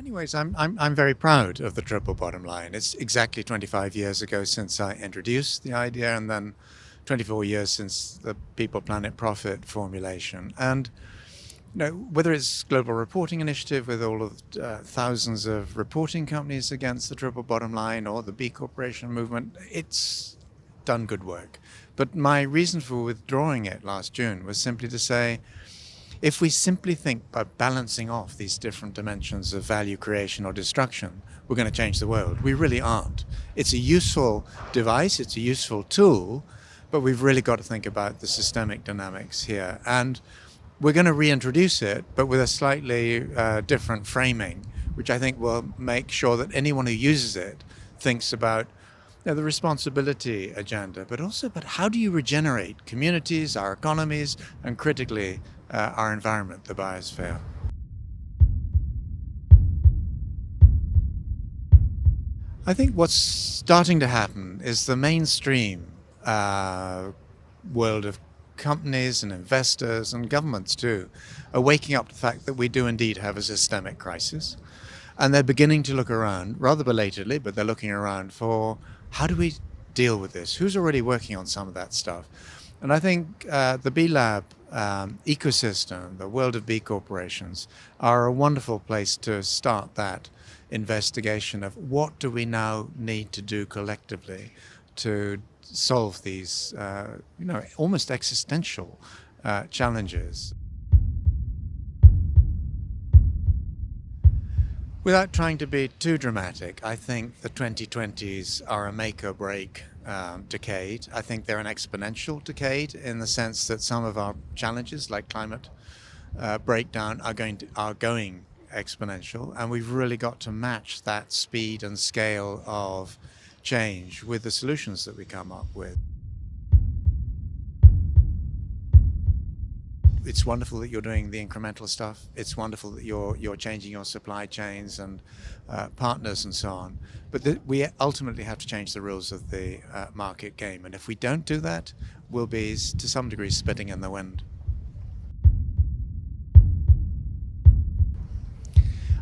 many ways, I'm very proud of the triple bottom line. It's exactly 25 years ago since I introduced the idea, and then 24 years since the People, Planet, Profit formulation. And whether it's Global Reporting Initiative with all of thousands of reporting companies against the triple bottom line, or the B Corporation movement, it's done good work. But my reason for withdrawing it last June was simply to say, if we simply think by balancing off these different dimensions of value creation or destruction, we're going to change the world. We really aren't. It's a useful device, it's a useful tool, but we've really got to think about the systemic dynamics here. And we're going to reintroduce it, but with a slightly different framing, which I think will make sure that anyone who uses it thinks about the responsibility agenda, but also about how do you regenerate communities, our economies, and critically, our environment, the biosphere. I think what's starting to happen is the mainstream world of companies and investors and governments too are waking up to the fact that we do indeed have a systemic crisis. And they're beginning to look around, rather belatedly, but they're looking around for how do we deal with this? Who's already working on some of that stuff? And I think the B Lab ecosystem, the world of B corporations, are a wonderful place to start that investigation of what do we now need to do collectively to solve these, almost existential challenges. Without trying to be too dramatic, I think the 2020s are a make or break decade. I think they're an exponential decade in the sense that some of our challenges, like climate breakdown, are going exponential, and we've really got to match that speed and scale of change with the solutions that we come up with. It's wonderful that you're doing the incremental stuff. It's wonderful that you're changing your supply chains and partners and so on. But we ultimately have to change the rules of the market game. And if we don't do that, we'll be, to some degree, spitting in the wind.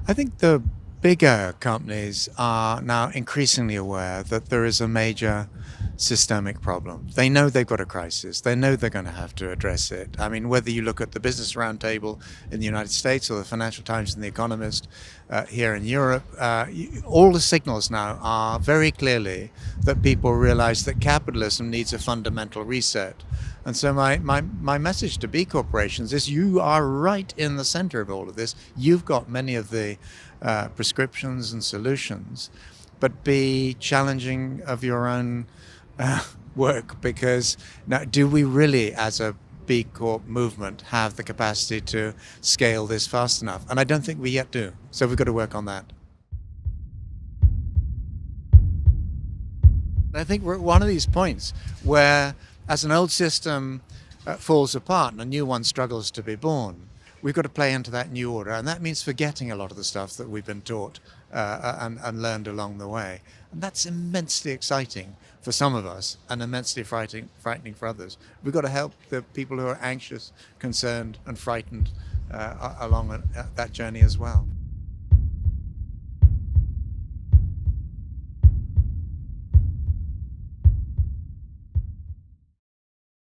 I think the bigger companies are now increasingly aware that there is a major systemic problem. They know they've got a crisis. They know they're going to have to address it. I mean, whether you look at the Business Roundtable in the United States or the Financial Times and The Economist here in Europe, all the signals now are very clearly that people realize that capitalism needs a fundamental reset. And so my message to B corporations is you are right in the center of all of this. You've got many of the prescriptions and solutions, but be challenging of your own work, because now, do we really as a B Corp movement have the capacity to scale this fast enough? And I don't think we yet do. So we've got to work on that. I think we're at one of these points where, as an old system falls apart and a new one struggles to be born, we've got to play into that new order. And that means forgetting a lot of the stuff that we've been taught and learned along the way. And that's immensely exciting for some of us and immensely frightening for others. We've got to help the people who are anxious, concerned, and frightened along that journey as well.